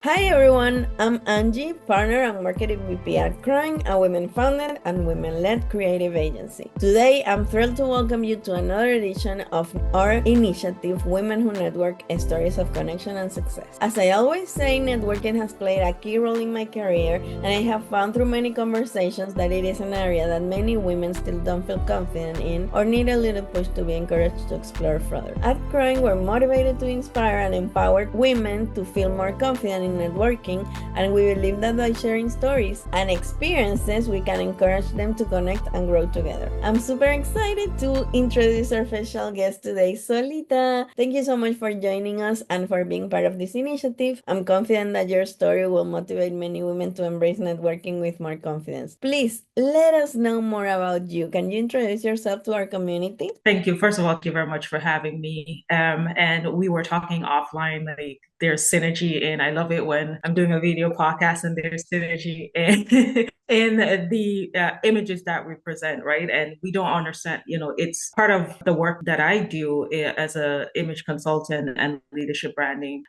Hi everyone, I'm Angie, partner and marketing VP at Crying, a women-founded and women-led creative agency. Today, I'm thrilled to welcome you to another edition of our initiative, Women Who Network, Stories of Connection and Success. As I always say, networking has played a key role in my career, and I have found through many conversations that it is an area that many women still don't feel confident in or need a little push to be encouraged to explore further. At Crying, we're motivated to inspire and empower women to feel more confident in networking, and we believe that by sharing stories and experiences, we can encourage them to connect and grow together. I'm super excited to introduce our special guest today, Solita. Thank you so much for joining us and for being part of this initiative. I'm confident that your story will motivate many women to embrace networking with more confidence. Please let us know more about you. Can you introduce yourself to our community? Thank you. First of all, thank you very much for having me. And we were talking offline, like there's synergy, and I love it when I'm doing a video podcast and there's synergy in the images that we present, right? And we don't understand, it's part of the work that I do as a image consultant and leadership branding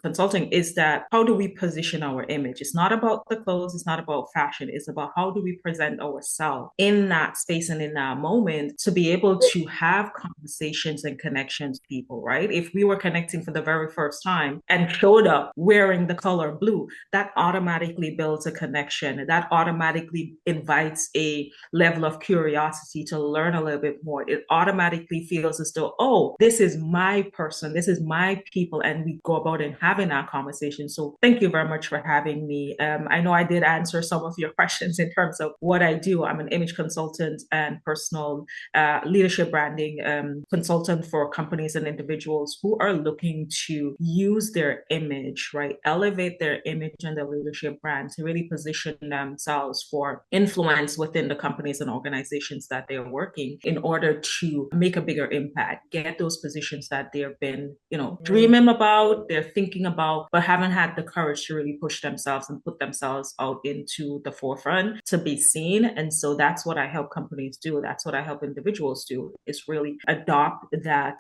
consulting is that how do we position our image? It's not about the clothes, it's not about fashion, it's about how do we present ourselves in that space and in that moment to be able to have conversations and connections with people, right? If we were connecting for the very first time and showed up wearing the color blue, that automatically builds a connection. That automatically invites a level of curiosity to learn a little bit more. It automatically feels as though, oh, this is my person, this is my people, and we go about and having that conversation. So thank you very much for having me. I know I did answer some of your questions in terms of what I do. I'm an image consultant and personal leadership branding consultant for companies and individuals who are looking to use their image, right? Elevate their image and their leadership brand to really position themselves for influence within the companies and organizations that they're working in order to make a bigger impact, get those positions that they've been, dreaming about, they're thinking about, but haven't had the courage to really push themselves and put themselves out into the forefront to be seen. And so that's what I help companies do. That's what I help individuals do is really adopt that,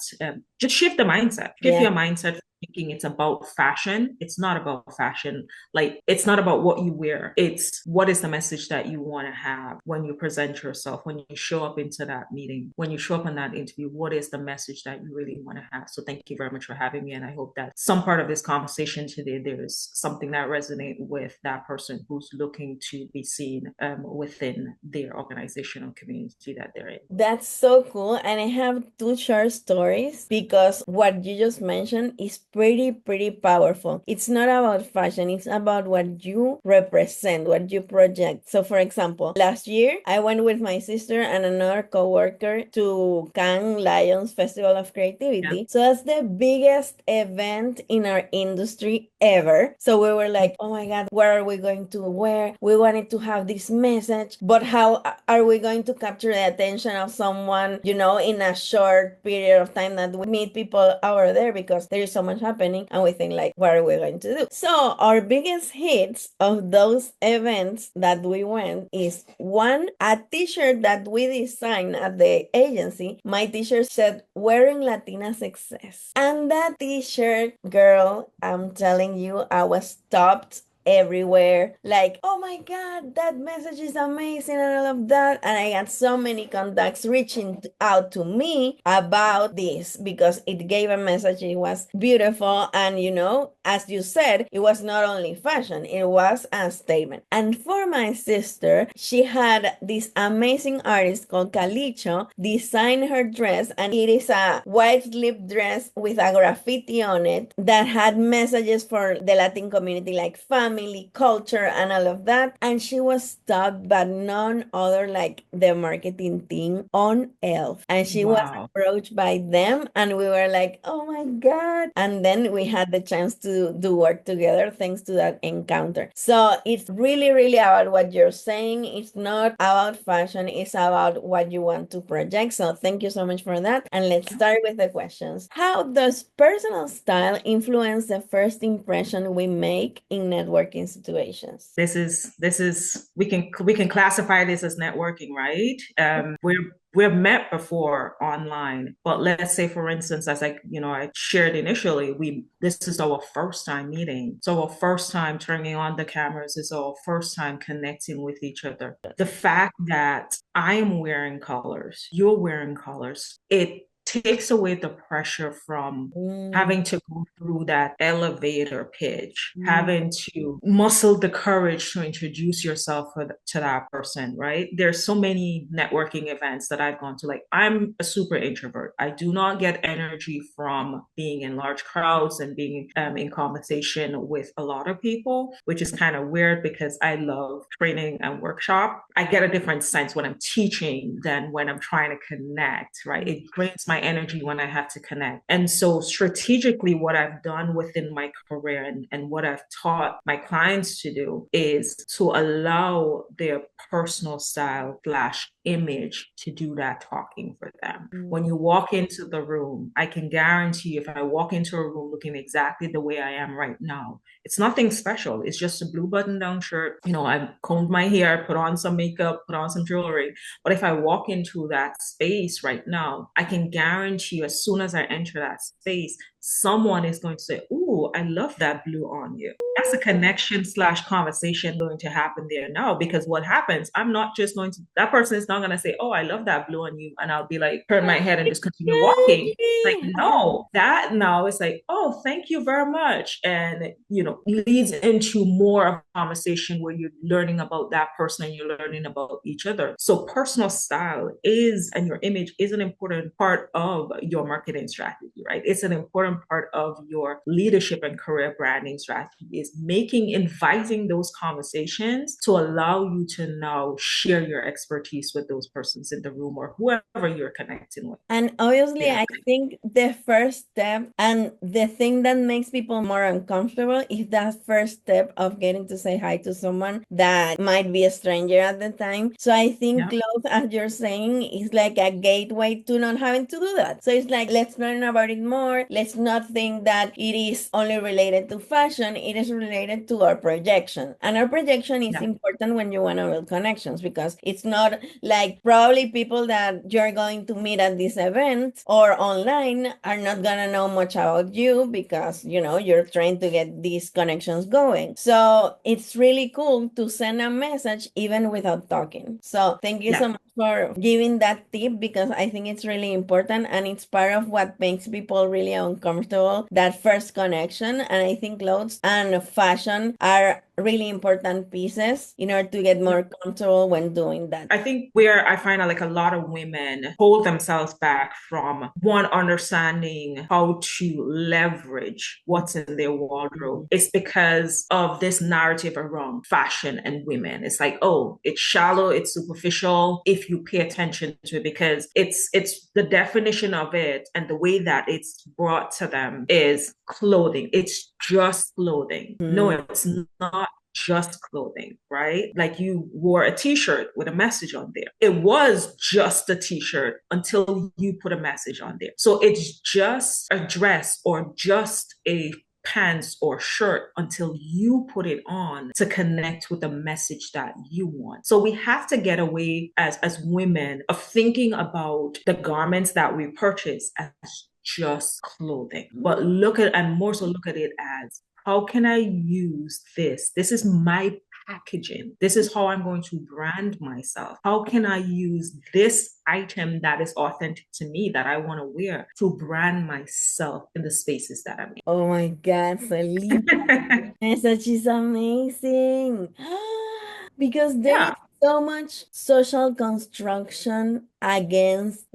just shift the mindset, shift your mindset thinking it's about fashion. It's not about fashion. Like, it's not about what you wear. It's what is the message that you want to have when you present yourself, when you show up into that meeting, when you show up in that interview, what is the message that you really want to have? So thank you very much for having me. And I hope that some part of this conversation today, there's something that resonates with that person who's looking to be seen within their organization or community that they're in. That's so cool. And I have two short stories because what you just mentioned is pretty powerful. It's not about fashion, it's about what you represent, what you project. So, for example, last year I went with my sister and another coworker to Cannes Lions Festival of Creativity. Yeah. So, that's the biggest event in our industry ever. So, we were like, oh my God, what are we going to wear? We wanted to have this message, but how are we going to capture the attention of someone, in a short period of time that we meet people over there because there is so much happening and we think like, what are we going to do? So our biggest hits of those events that we went is one, a t-shirt that we designed at the agency. My t-shirt said, wearing Latina success. And that t-shirt, girl, I'm telling you, I was stopped everywhere like, oh my God, that message is amazing and all of that. And I had so many contacts reaching out to me about this because it gave a message. It was beautiful, and as you said, it was not only fashion, it was a statement. And for my sister, she had this amazing artist called Calicho design her dress, and it is a white slip dress with a graffiti on it that had messages for the Latin community like family, culture, and all of that. And she was stopped by none other like the marketing team on Elf. And she was Wow. approached by them, and we were like, oh my God. And then we had the chance to do work together thanks to that encounter. So it's really about what you're saying. It's not about fashion, it's about what you want to project. So thank you so much for that. And let's start with the questions. How does personal style influence the first impression we make in networking networking situations. This is we can classify this as networking, right? We've met before online, but let's say, for instance, as I shared initially, this is our first time meeting. So our first time turning on the cameras is our first time connecting with each other. The fact that I am wearing colors, you're wearing colors, it takes away the pressure from Mm, having to go through that elevator pitch, mm, having to muscle the courage to introduce yourself to that person, right? There's so many networking events that I've gone to. Like, I'm a super introvert. I do not get energy from being in large crowds and being in conversation with a lot of people, which is kind of weird because I love training and workshop. I get a different sense when I'm teaching than when I'm trying to connect, right? It drains my energy when I have to connect. And so strategically, what I've done within my career and what I've taught my clients to do is to allow their personal style slash image to do that talking for them. When you walk into the room, I can guarantee if I walk into a room looking exactly the way I am right now, it's nothing special. It's just a blue button down shirt. I combed my hair, put on some makeup, put on some jewelry. But if I walk into that space right now, I can guarantee you as soon as I enter that space, someone is going to say, "Ooh, I love that blue on you." That's a connection slash conversation going to happen there now, because what happens, that person is not going to say, "Oh, I love that blue on you." And I'll be like, turn my head and just continue walking. Like, no, that now is like, "Oh, thank you very much." And, leads into more of a conversation where you're learning about that person and you're learning about each other. So personal style and your image is an important part of your marketing strategy, right? It's an important part of your leadership and career branding strategy, is inviting those conversations to allow you to now share your expertise with those persons in the room or whoever you're connecting with. And obviously, Yeah. I think the first step and the thing that makes people more uncomfortable is that first step of getting to say hi to someone that might be a stranger at the time. So I think Yeah. clothes, as you're saying, is like a gateway to not having to do that. So it's like, let's learn about it more. Let's not think that it is only related to fashion. It is related to our projection. And our projection is Yeah. important when you want to build connections, because it's not like probably people that you're going to meet at this event or online are not gonna know much about you, because you're trying to get these connections going. So it's really cool to send a message even without talking. So thank you so Yeah. much for giving that tip, because I think it's really important and it's part of what makes people really uncomfortable, that first connection. And I think clothes and fashion are really important pieces in order to get more comfortable when doing that. I think where I find like a lot of women hold themselves back from one, understanding how to leverage what's in their wardrobe, it's because of this narrative around fashion and women. It's like, oh, it's shallow, it's superficial if you pay attention to it, because it's the definition of it and the way that it's brought to them is clothing. It's just clothing. No, it's not just clothing, right? Like, you wore a t-shirt with a message on there. It was just a t-shirt until you put a message on there. So it's just a dress or just a pants or shirt until you put it on to connect with the message that you want. So we have to get away as women of thinking about the garments that we purchase as just clothing, but look at it as, how can I use this? This is my packaging. This is how I'm going to brand myself. How can I use this item that is authentic to me, that I want to wear, to brand myself in the spaces that I'm in? Oh my God, Solita, message is amazing. Because there is Yeah. so much social construction against,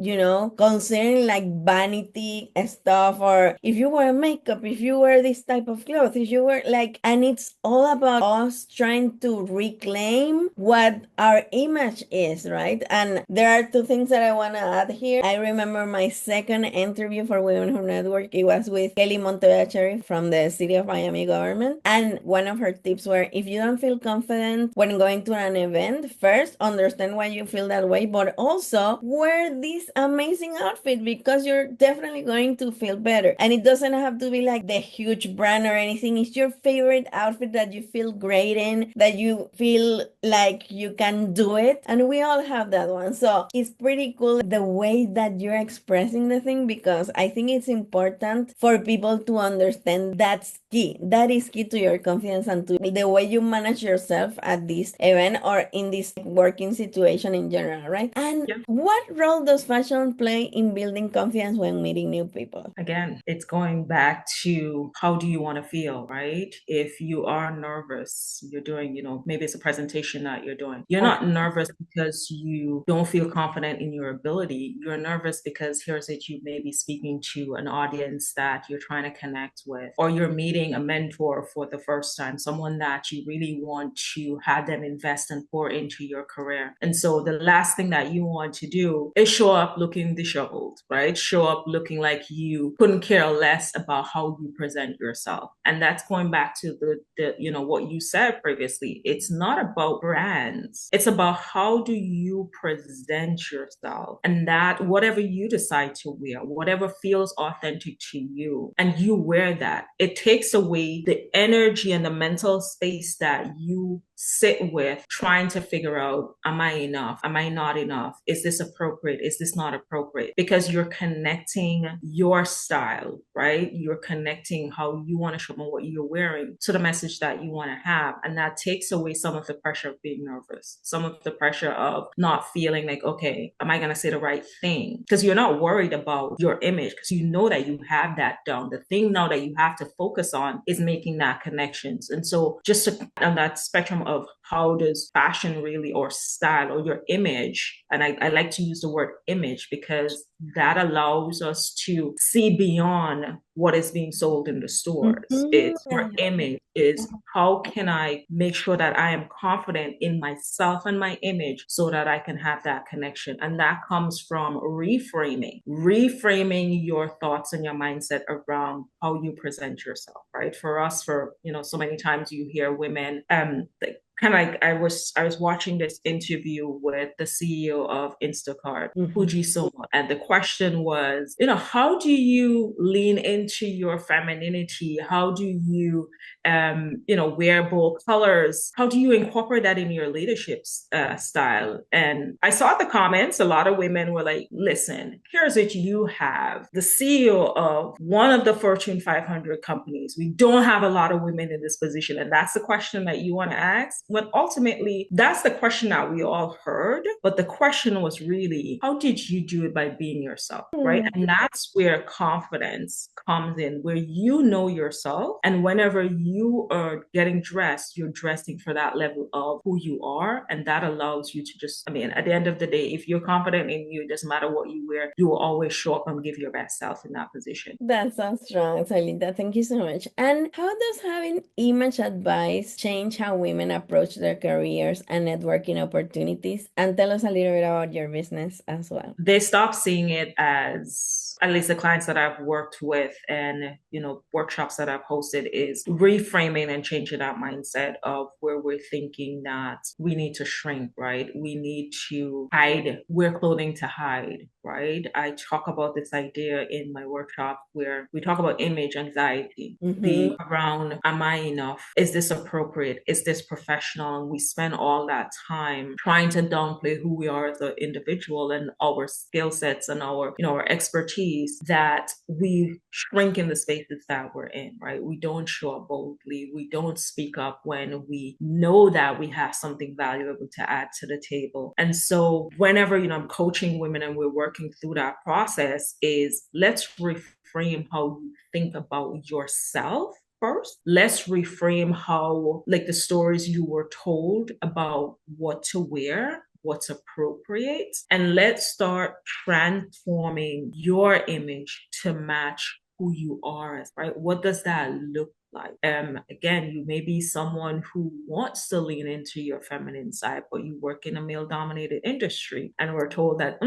considering like vanity stuff, or if you wear makeup, if you wear this type of clothes, if you wear like, and it's all about us trying to reclaim what our image is, right? And there are two things that I want to add here. I remember my second interview for Women Who Network. It was with Kelly Monteverri from the City of Miami government. And one of her tips were, if you don't feel confident when going to an event, first understand why you feel that way, but also So wear this amazing outfit because you're definitely going to feel better. And it doesn't have to be like the huge brand or anything. It's your favorite outfit that you feel great in, that you feel like you can do it. And we all have that one. So it's pretty cool the way that you're expressing the thing, because I think it's important for people to understand that's key. That is key to your confidence and to the way you manage yourself at this event or in this working situation in general, right? And Yeah. what role does fashion play in building confidence when meeting new people? Again, it's going back to how do you want to feel, right? If you are nervous, you're doing, maybe it's a presentation that you're doing. You're not nervous because you don't feel confident in your ability. You're nervous because here's it, you may be speaking to an audience that you're trying to connect with, or you're meeting a mentor for the first time, someone that you really want to have them invest and pour into your career. And so the last thing that you want to do is show up looking disheveled, right? Show up looking like you couldn't care less about how you present yourself. And that's going back to the what you said previously. It's not about brands. It's about how do you present yourself, and that whatever you decide to wear, whatever feels authentic to you, and you wear that, it takes away the energy and the mental space that you sit with trying to figure out, am I enough? Am I not enough? Is this appropriate? Is this not appropriate? Because you're connecting your style, right? You're connecting how you want to show up, what you're wearing, to the message that you want to have. And that takes away some of the pressure of being nervous, some of the pressure of not feeling like, okay, am I going to say the right thing? Because you're not worried about your image, because you know that you have that down. The thing now that you have to focus on is making that connections. And so just on that spectrum of how does fashion really, or style, or your image, and I like to use the word image because that allows us to see beyond what is being sold in the stores. It's your image is, how can I make sure that I am confident in myself and my image so that I can have that connection? And that comes from reframing your thoughts and your mindset around how you present yourself, right? For us, so many times you hear women like, kind of like I was watching this interview with the CEO of Instacart, Fuji Soma, and the question was, how do you lean into your femininity? How do you, wear bold colors? How do you incorporate that in your leadership style? And I saw the comments. A lot of women were like, "Listen, here's what you have: the CEO of one of the Fortune 500 companies. We don't have a lot of women in this position, and that's the question that you want to ask." But ultimately, that's the question that we all heard. But the question was really, how did you do it by being yourself, right? And that's where confidence comes in, where you know yourself. And whenever you are getting dressed, you're dressing for that level of who you are. And that allows you to just, at the end of the day, if you're confident in you, it doesn't matter what you wear, you will always show up and give your best self in that position. That sounds strong, Solita. Thank you so much. And how does having image advice change how women approach their careers and networking opportunities? And tell us a little bit about your business as well. They stop seeing it as, at least the clients that I've worked with and, workshops that I've hosted, is reframing and changing that mindset of where we're thinking that we need to shrink, right? We need to hide, wear clothing to hide, right? I talk about this idea in my workshop where we talk about image anxiety, the around, am I enough? Is this appropriate? Is this professional? And we spend all that time trying to downplay who we are as an individual and our skill sets and our, our expertise, that we shrink in the spaces that we're in, right? We don't show up boldly. We don't speak up when we know that we have something valuable to add to the table. And so whenever, I'm coaching women and we're working through that process, is let's reframe how you think about yourself first. Let's reframe how, like, the stories you were told about what to wear, what's appropriate, and let's start transforming your image to match who you are, right? What does that look like? Again, you may be someone who wants to lean into your feminine side, but you work in a male-dominated industry, and we're told that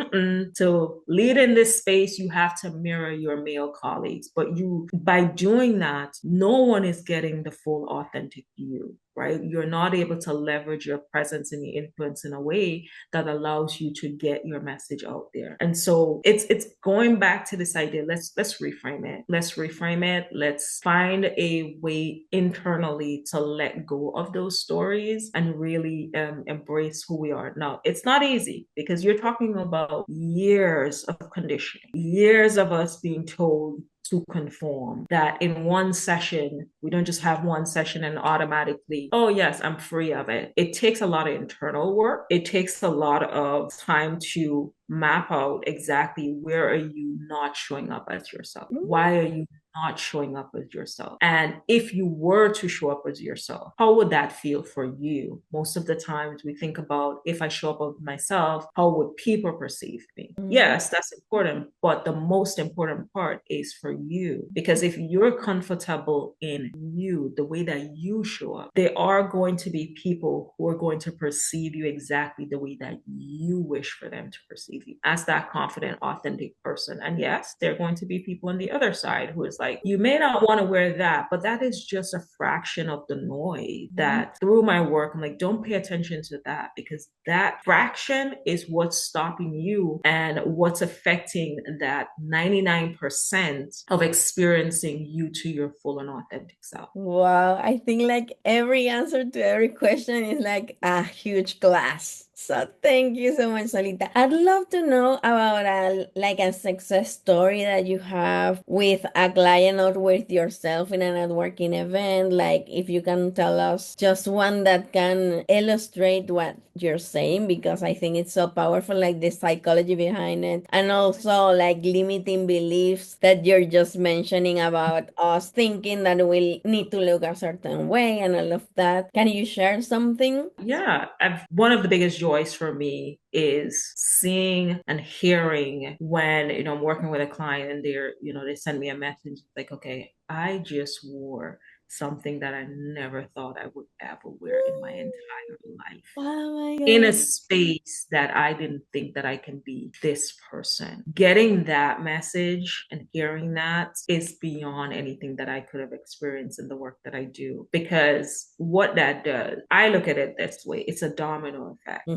to lead in this space, you have to mirror your male colleagues. But by doing that, no one is getting the full authentic you, right? You're not able to leverage your presence and your influence in a way that allows you to get your message out there. And so it's going back to this idea. Let's reframe it. Let's reframe it. Let's find a way internally to let go of those stories and really embrace who we are. Now, it's not easy because you're talking about years of conditioning, years of us being told to conform, that in one session, we don't just have one session and automatically, oh, yes, I'm free of it. It takes a lot of internal work. It takes a lot of time to map out exactly where are you not showing up as yourself? Why are you not showing up as yourself? And if you were to show up as yourself, how would that feel for you? Most of the times we think about, if I show up as myself, how would people perceive me? Yes, that's important, but the most important part is for you. Because if you're comfortable in you, the way that you show up, there are going to be people who are going to perceive you exactly the way that you wish for them to perceive you, as that confident, authentic person. And yes, there are going to be people on the other side who is like, you may not want to wear that, but that is just a fraction of the noise. That through my work, I'm like, don't pay attention to that, because that fraction is what's stopping you and what's affecting that 99% of experiencing you to your full and authentic self. Wow, I think like every answer to every question is like a huge class. So thank you so much, Solita. I'd love to know about a success story that you have with a client or with yourself in a networking event. Like if you can tell us just one that can illustrate what you're saying, because I think it's so powerful, like the psychology behind it, and also like limiting beliefs that you're just mentioning about us thinking that we need to look a certain way and all of that. Can you share something? Yeah, one of the biggest joys for me is seeing and hearing when, I'm working with a client and they send me a message like, okay, I just wore something that I never thought I would ever wear in my entire life, Oh my in a God. space that I didn't think that I can be this person. Getting that message and hearing that is beyond anything that I could have experienced in the work that I do. Because what that does, I look at it this way, it's a domino effect.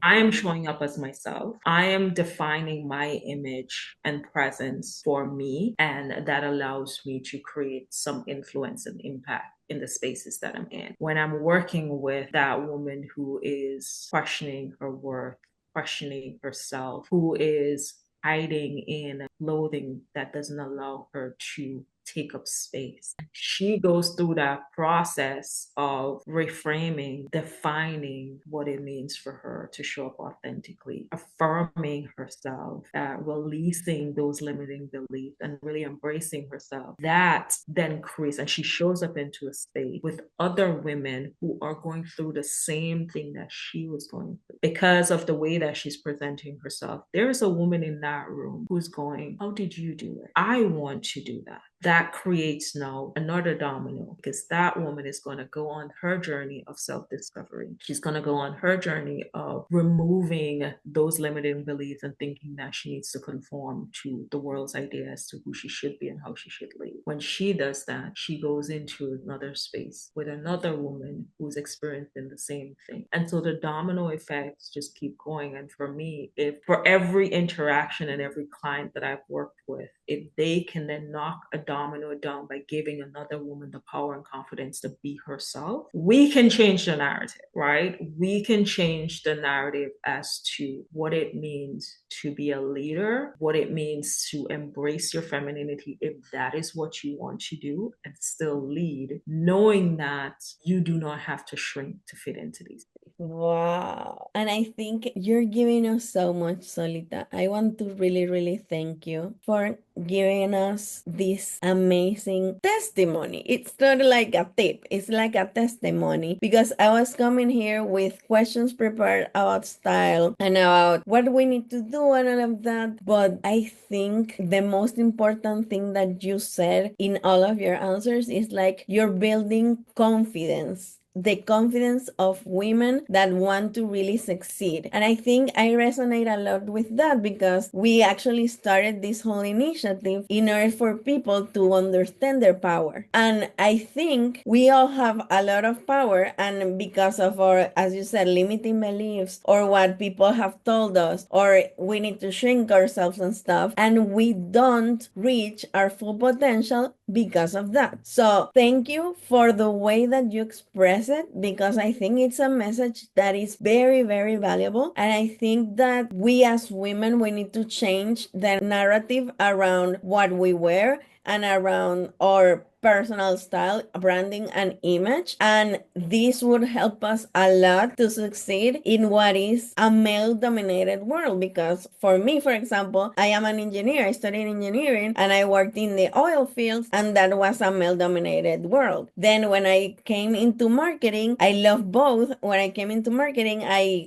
I am showing up as myself. I am defining my image and presence for me, and that allows me to create some influence and impact in the spaces that I'm in. When I'm working with that woman who is questioning her worth, questioning herself, who is hiding in clothing that doesn't allow her to take up space. She goes through that process of reframing, defining what it means for her to show up authentically, affirming herself, releasing those limiting beliefs, and really embracing herself. That then creates, and she shows up into a space with other women who are going through the same thing that she was going through. Because of the way that she's presenting herself, there's a woman in that room who's going, how did you do it? I want to do that. That creates now another domino, because that woman is going to go on her journey of self-discovery. She's going to go on her journey of removing those limiting beliefs and thinking that she needs to conform to the world's idea as to who she should be and how she should live. When she does that, she goes into another space with another woman who's experiencing the same thing. And so the domino effects just keep going. And for me, if for every interaction and every client that I've worked with, if they can then knock a domino down by giving another woman the power and confidence to be herself, we can change the narrative, right? We can change the narrative as to what it means to be a leader, what it means to embrace your femininity, if that is what you want to do, and still lead, knowing that you do not have to shrink to fit into these things. Wow. And I think you're giving us so much, Solita. I want to really, really thank you for giving us this amazing testimony. It's not like a tip, it's like a testimony, because I was coming here with questions prepared about style and about what we need to do and all of that. But I think the most important thing that you said in all of your answers is like you're building confidence the confidence of women that want to really succeed. And I think I resonate a lot with that because we actually started this whole initiative in order for people to understand their power. And I think we all have a lot of power, and because of our, as you said, limiting beliefs or what people have told us, or we need to shrink ourselves and stuff, and we don't reach our full potential because of that. So thank you for the way that you express it, because I think it's a message that is very, very valuable. And I think that we as women, we need to change the narrative around what we wear and around our personal style, branding, and image. And this would help us a lot to succeed in what is a male dominated world. Because for me, for example, I am an engineer. I studied engineering and I worked in the oil fields, and that was a male dominated world. Then when I came into marketing, I love both. When I came into marketing,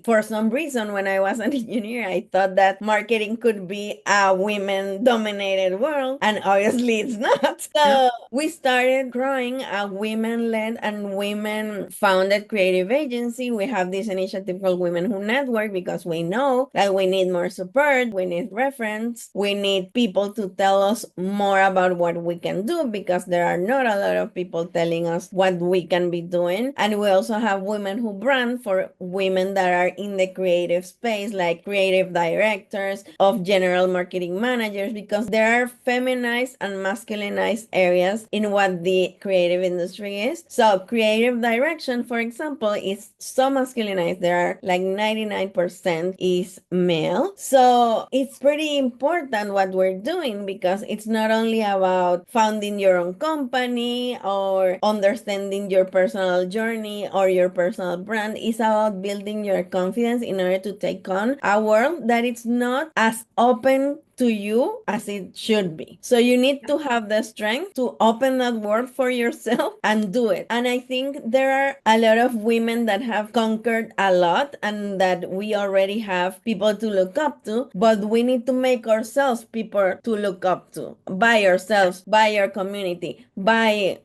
for some reason, when I was an engineer, I thought that marketing could be a women dominated world, and obviously it's not. Yeah. So we started growing a women-led and women-founded creative agency. We have this initiative called Women Who Network because we know that we need more support, we need reference, we need people to tell us more about what we can do, because there are not a lot of people telling us what we can be doing. And we also have Women Who Brand for women that are in the creative space, like creative directors, of general marketing managers, because there are feminized and masculinized areas in what the creative industry is. So creative direction, for example, is so masculinized. There are like 99% is male. So it's pretty important what we're doing, because it's not only about founding your own company or understanding your personal journey or your personal brand. It's about building your confidence in order to take on a world that it's not as open to you as it should be. So you need to have the strength to open that world for yourself and do it. And I think there are a lot of women that have conquered a lot and that we already have people to look up to, but we need to make ourselves people to look up to, by ourselves, by our community, by,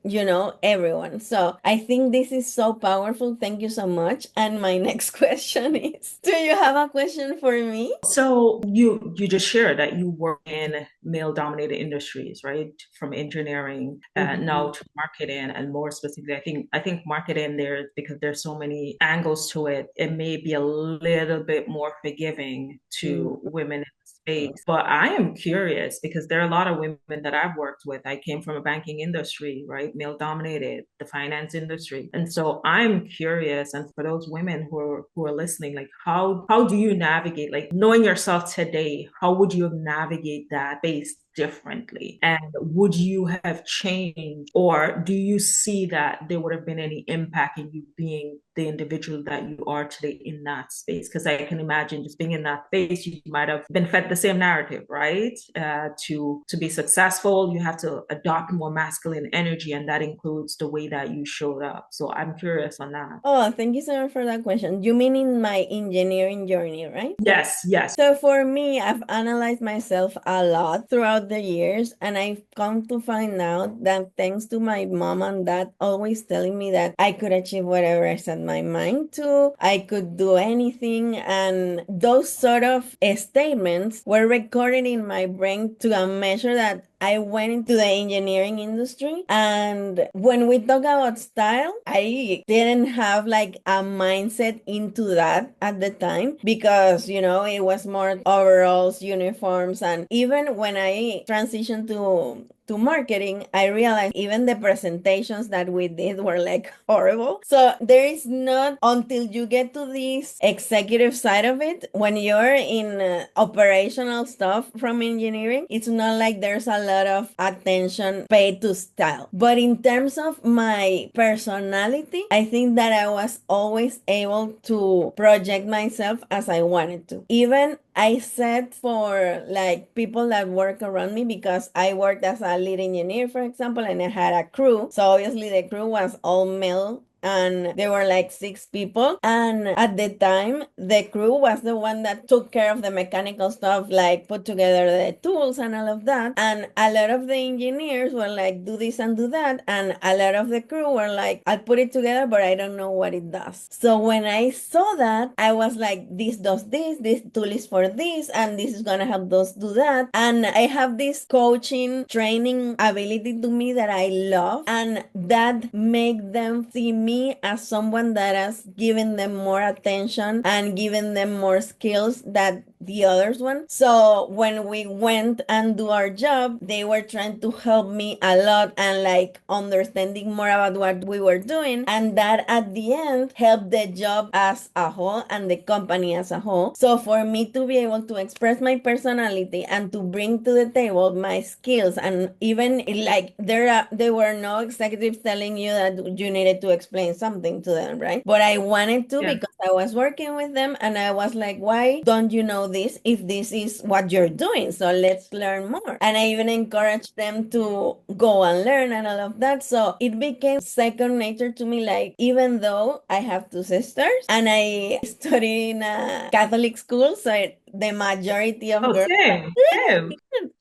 everyone. So I think this is so powerful. Thank you so much. And my next question is, do you have a question for me? So you just shared that you work in male dominated industries, right? From engineering now Mhm. to marketing, and more specifically, I think marketing there, because there's so many angles to it. It may be a little bit more forgiving to Mhm. women in the space. But I am curious because there are a lot of women that I've worked with. I came from a banking industry, right? Male dominated, the finance industry. And so I'm curious, and for those women who are listening, like how do you navigate, like knowing yourself today, how would you navigate that space differently? And would you have changed, or do you see that there would have been any impact in you being the individual that you are today in that space? Because I can imagine just being in that space, you might have been fed the same narrative, right? To be successful, you have to adopt more masculine energy, and that includes the way that you showed up. So I'm curious on that. Oh, thank you so much for that question. You mean in my engineering journey, right? Yes, yes. So for me, I've analyzed myself a lot throughout the years, and I've come to find out that thanks to my mom and dad always telling me that I could achieve whatever I set my mind to, I could do anything, and those sort of statements were recorded in my brain to a measure that I went into the engineering industry. And when we talk about style, I didn't have like a mindset into that at the time, because, it was more overalls, uniforms. And even when I transitioned to marketing, I realized even the presentations that we did were like horrible. So there is not until you get to this executive side of it, when you're in operational stuff from engineering, it's not like there's a lot of attention paid to style. But in terms of my personality, I think that I was always able to project myself as I wanted to. Even I said for like people that work around me, because I worked as a lead engineer, for example, and I had a crew. So obviously the crew was all male and there were like 6 people. And at the time, the crew was the one that took care of the mechanical stuff, like put together the tools and all of that. And a lot of the engineers were like, do this and do that. And a lot of the crew were like, I'll put it together, but I don't know what it does. So when I saw that, I was like, this does this tool is for this, and this is gonna help those do that. And I have this coaching training ability to me that I love, and that make them see me as someone that has given them more attention and given them more skills that the others one. So when we went and do our job, they were trying to help me a lot and like understanding more about what we were doing. And that at the end helped the job as a whole and the company as a whole. So for me to be able to express my personality and to bring to the table my skills, and even like there were no executives telling you that you needed to explain something to them, right? But I wanted to Yeah. because I was working with them and I was like, why don't you know this if this is what you're doing? So let's learn more. And I even encouraged them to go and learn and all of that. So it became second nature to me, like even though I have 2 sisters and I study in a Catholic school, so the majority of Oh, girls. same, same.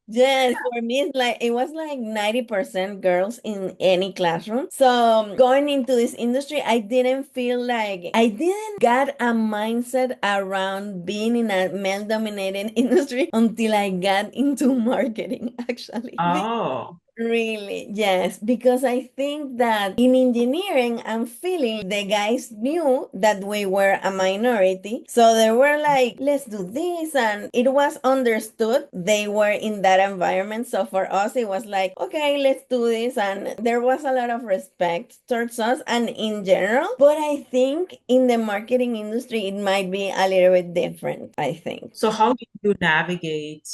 Yes, for me, it's like it was like 90% girls in any classroom. So going into this industry, I didn't feel like I didn't get a mindset around being in a male-dominated industry until I got into marketing, actually. Oh, Really, yes, because I think that in engineering, I'm feeling the guys knew that we were a minority. So they were like, let's do this. And it was understood they were in that environment. So for us, it was like, okay, let's do this. And there was a lot of respect towards us and in general. But I think in the marketing industry, it might be a little bit different, I think. so how do you navigate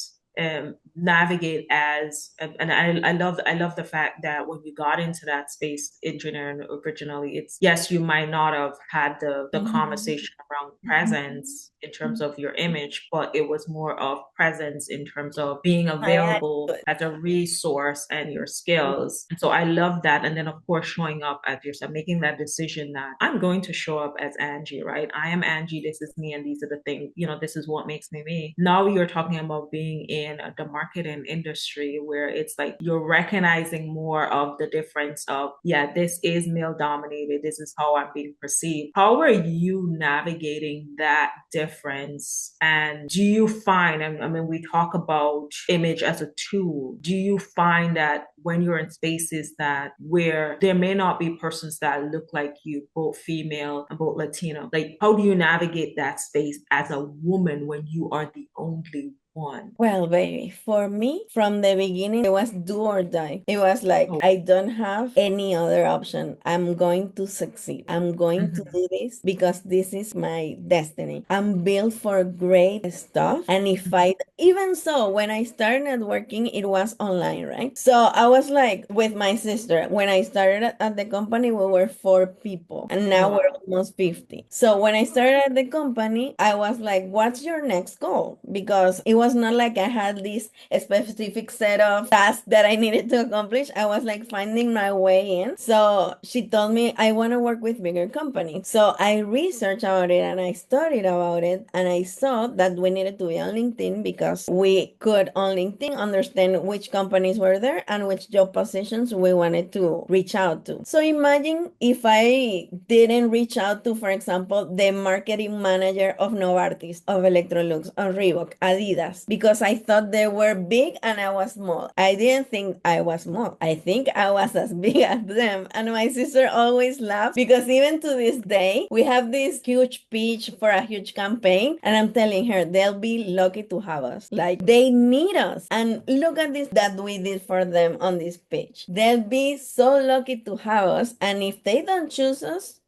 as and I love the fact that when you got into that space engineering originally, it's yes, you might not have had the Mhm. conversation around presence in terms of your image, but it was more of presence in terms of being My available attitude. as a resource and your skills. And so I love that. And then of course showing up as yourself, making that decision that I'm going to show up as Anggie, right? I am Anggie, this is me, and these are the things, this is what makes me me. Now you're talking about being in the marketing industry where it's like you're recognizing more of the difference of, yeah, this is male dominated, this is how I'm being perceived. How are you navigating that difference? And do you find, I mean, we talk about image as a tool. Do you find that when you're in spaces that where there may not be persons that look like you, both female and both Latino, like how do you navigate that space as a woman when you are the only one? Well, baby, for me, from the beginning, it was do or die. It was like, Oh, I don't have any other option. I'm going to succeed. I'm going to mhm, do this because this is my destiny. I'm built for great stuff. And if mhm. I, even so, when I started working, it was online, right? So I was like with my sister, when I started at the company, we were 4 people and Oh, now we're wow. almost 50. So when I started at the company, I was like, what's your next goal? Because it was not like I had this specific set of tasks that I needed to accomplish. I was like finding my way in. So she told me, I want to work with bigger companies. So I researched about it and I studied about it. And I saw that we needed to be on LinkedIn because we could on LinkedIn understand which companies were there and which job positions we wanted to reach out to. So imagine if I didn't reach out to, for example, the marketing manager of Novartis, of Electrolux, of Reebok, Adidas, because I thought they were big and I was small. I didn't think I was small. I think I was as big as them. And my sister always laughs because even to this day, we have this huge pitch for a huge campaign. And I'm telling her, they'll be lucky to have us. Like they need us. And look at this that we did for them on this pitch. They'll be so lucky to have us. And if they don't choose us,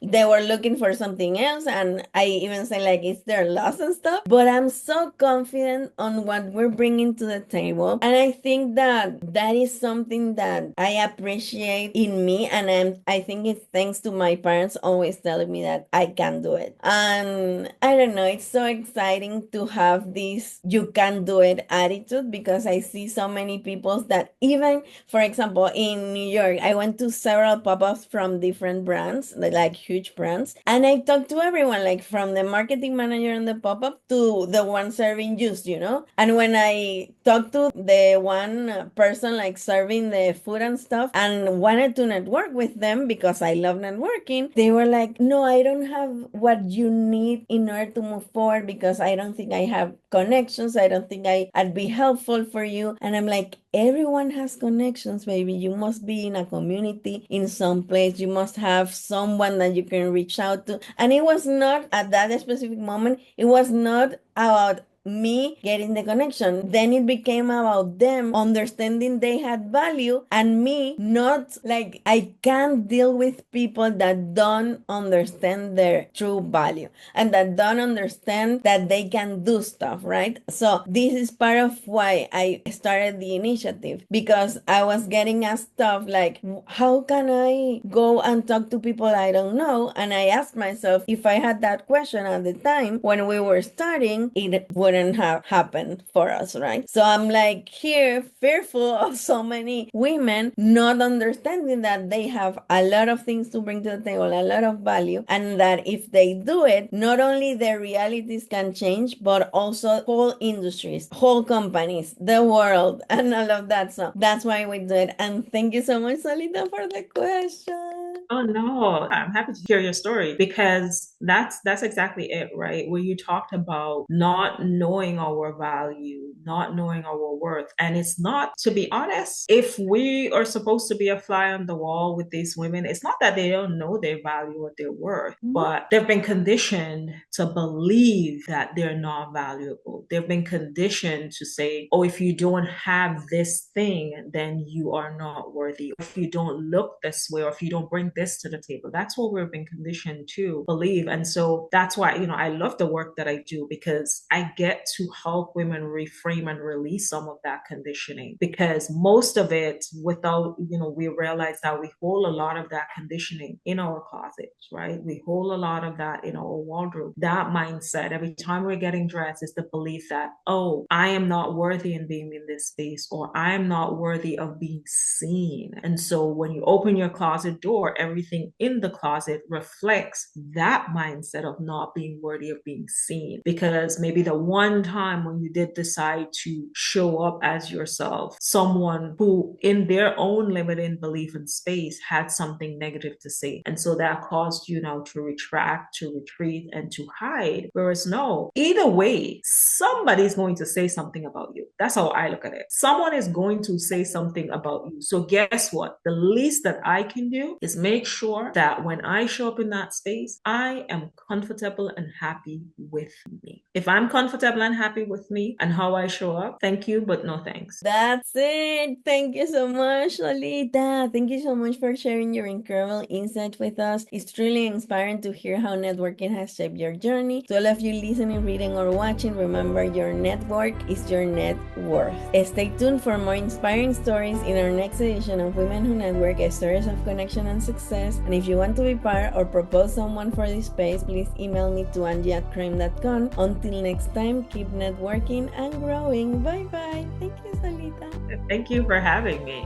they were looking for something else, and I even say like it's their loss and stuff. But I'm so confident on what we're bringing to the table, and I think that that is something that I appreciate in me, and I think it's thanks to my parents always telling me that I can do it. And I don't know, it's so exciting to have this "you can do it" attitude, because I see so many people that, even for example, in New York, I went to several pop-ups from different brands, like huge brands, and I talked to everyone, like from the marketing manager on the pop-up to the one serving juice. And when I talked to the one person like serving the food and stuff and wanted to network with them because I love networking, they were like, "No, I don't have what you need in order to move forward because I don't think I have connections. I don't think I'd be helpful for you." And I'm like, everyone has connections, baby. You must be in a community in some place. You must have someone that you can reach out to. And it was not at that specific moment, it was not about me getting the connection. Then it became about them understanding they had value, and me not, like, I can't deal with people that don't understand their true value and that don't understand that they can do stuff, right? So this is part of why I started the initiative, because I was getting asked stuff like, how can I go and talk to people I don't know? And I asked myself, if I had that question at the time when we were starting, it wouldn't have happened for us, right? So I'm like here fearful of so many women not understanding that they have a lot of things to bring to the table, a lot of value, and that if they do it, not only their realities can change, but also whole industries, whole companies, the world, and all of that. So that's why we do it. And thank you so much, Solita, for the question. Oh no, I'm happy to hear your story because that's exactly it, right? Where you talked about not knowing our value, not knowing our worth. And it's not, to be honest, if we are supposed to be a fly on the wall with these women, it's not that they don't know their value or their worth, but they've been conditioned to believe that they're not valuable. They've been conditioned to say, oh, if you don't have this thing, then you are not worthy. If you don't look this way, or if you don't bring this to the table, that's what we've been conditioned to believe. And so that's why, I love the work that I do, because I get to help women reframe and release some of that conditioning, because most of it, without, we realize that we hold a lot of that conditioning in our closets, right? We hold a lot of that in our wardrobe. That mindset, every time we're getting dressed, is the belief that, oh, I am not worthy in being in this space, or I am not worthy of being seen. And so when you open your closet door, everything in the closet reflects that mindset of not being worthy of being seen. Because maybe the one time when you did decide to show up as yourself, someone who in their own limiting belief and space had something negative to say. And so that caused you now to retract, to retreat, and to hide. Whereas no, either way, somebody's going to say something about you. That's how I look at it. Someone is going to say something about you. So guess what? The least that I can do is make sure that when I show up in that space, I am comfortable and happy with me. If I'm comfortable and happy with me and how I show up, thank you, but no thanks. That's it. Thank you so much, Lolita. Thank you so much for sharing your incredible insight with us. It's truly inspiring to hear how networking has shaped your journey. To all of you listening, reading, or watching, remember, your network is your net worth. Stay tuned for more inspiring stories in our next edition of Women Who Network, Stories of Connection and Success. And if you want to be part or propose someone for this space, please email me to angie@crime.com. Until next time, keep networking and growing. Bye bye. Thank you, Solita. Thank you for having me.